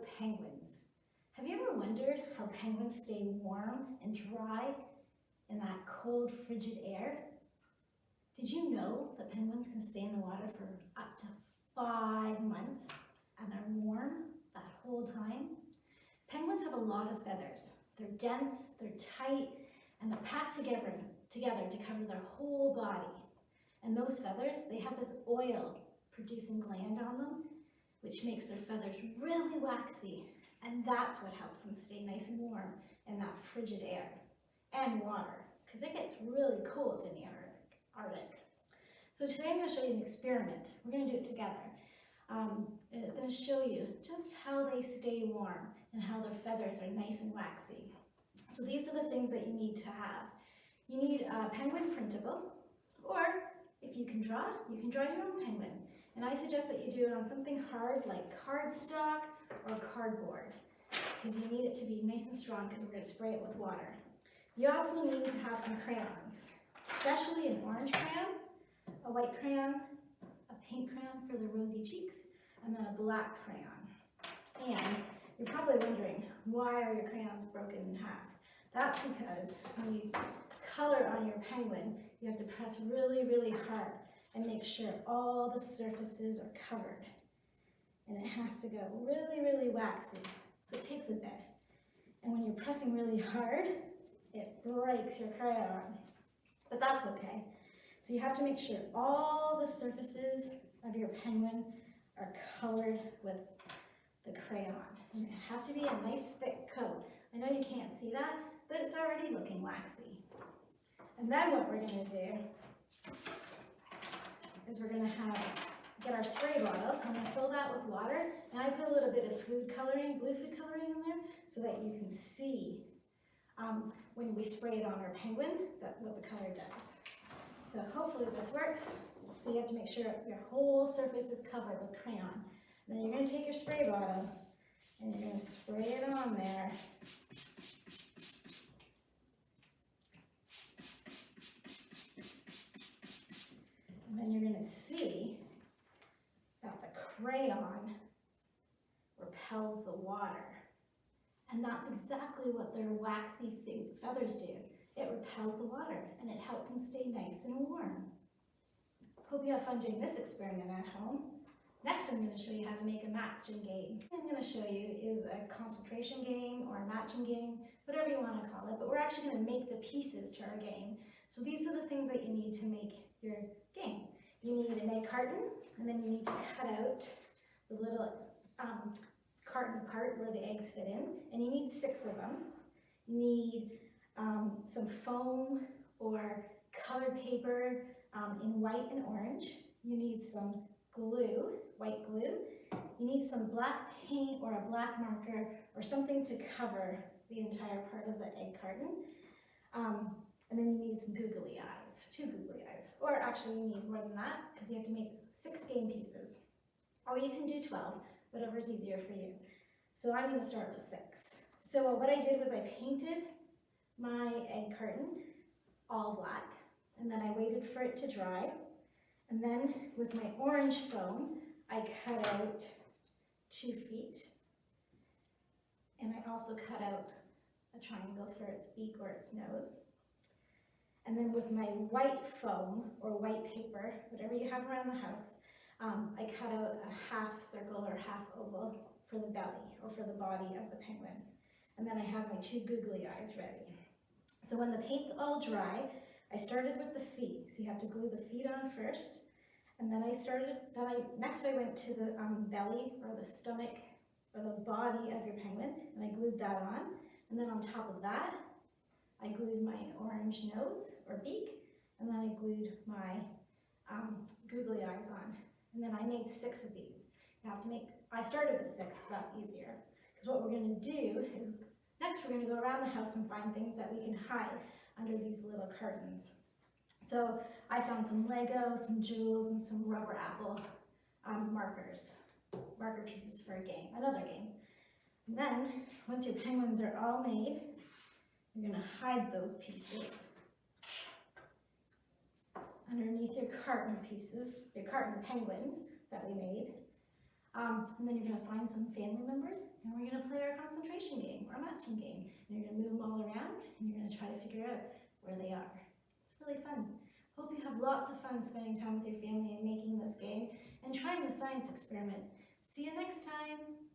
about penguins. Have you ever wondered how penguins stay warm and dry in that cold, frigid air? Did you know that penguins can stay in the water for up to 5 months and they're warm that whole time? Penguins have a lot of feathers. They're dense, they're tight, and they're packed together to cover their whole body. And those feathers, they have this oil-producing gland on them, which makes their feathers really waxy, and that's what helps them stay nice and warm in that frigid air and water, because it gets really cold in the Arctic. So today I'm going to show you an experiment. We're going to do it together. And it's going to show you just how they stay warm and how their feathers are nice and waxy. So these are the things that you need to have. You need a penguin printable, or if you can draw your own penguin. And I suggest that you do it on something hard like cardstock or cardboard, because you need it to be nice and strong because we're going to spray it with water. You also need to have some crayons, especially an orange crayon, a white crayon, a pink crayon for the rosy cheeks, and then a black crayon. And you're probably wondering, why are your crayons broken in half? That's because when you color on your penguin, you have to press really, really hard and make sure all the surfaces are covered. And it has to go really, really waxy, so it takes a bit. And when you're pressing really hard, it breaks your crayon, but that's okay. So you have to make sure all the surfaces of your penguin are colored with the crayon. And it has to be a nice thick coat. I know you can't see that, but it's already looking waxy. And then what we're going to do is we're going to get our spray bottle. I'm going to fill that with water, and I put a little bit of food coloring, blue food coloring in there, so that you can see when we spray it on our penguin what the color does. So hopefully this works. So you have to make sure your whole surface is covered with crayon. And then you're going to take your spray bottle and you're going to spray it on there. And then you're going to see that the crayon repels the water. And that's exactly what their waxy feathers do. It repels the water and it helps them stay nice and warm. Hope you have fun doing this experiment at home. Next, I'm going to show you how to make a matching game. What I'm going to show you is a concentration game or a matching game, whatever you want to call it, but we're actually going to make the pieces to our game. So these are the things that you need to make your game. You need an egg carton, and then you need to cut out the little carton part where the eggs fit in, and you need 6 of them. You need some foam or colored paper in white and orange. You need some glue, white glue. You need some black paint or a black marker or something to cover the entire part of the egg carton. And then you need some googly eyes, 2 googly eyes. Or actually you need more than that because you have to make 6 game pieces. Or you can do 12, whatever's easier for you. So I'm going to start with 6. So what I did was I painted my egg carton all black, and then I waited for it to dry. And then with my orange foam, I cut out 2 feet. And I also cut out a triangle for its beak or its nose. And then with my white foam or white paper, whatever you have around the house, I cut out a half circle or half oval for the belly or for the body of the penguin. And then I have my 2 googly eyes ready. So when the paint's all dry, I started with the feet. So you have to glue the feet on first. And then next I went to the belly or the stomach or the body of your penguin, and I glued that on. And then on top of that, I glued my orange nose or beak, and then I glued my googly eyes on. And then I made 6 of these. I started with 6, so that's easier. Because what we're going to do is, next we're going to go around the house and find things that we can hide under these little curtains. So I found some Lego, some jewels, and some rubber apple marker pieces for another game. And then, once your penguins are all made, you're going to hide those pieces underneath your carton penguins that we made. And then you're going to find some family members, and we're going to play our concentration game, or matching game. And you're going to move them all around, and you're going to try to figure out where they are. It's really fun. Hope you have lots of fun spending time with your family and making this game and trying the science experiment. See you next time!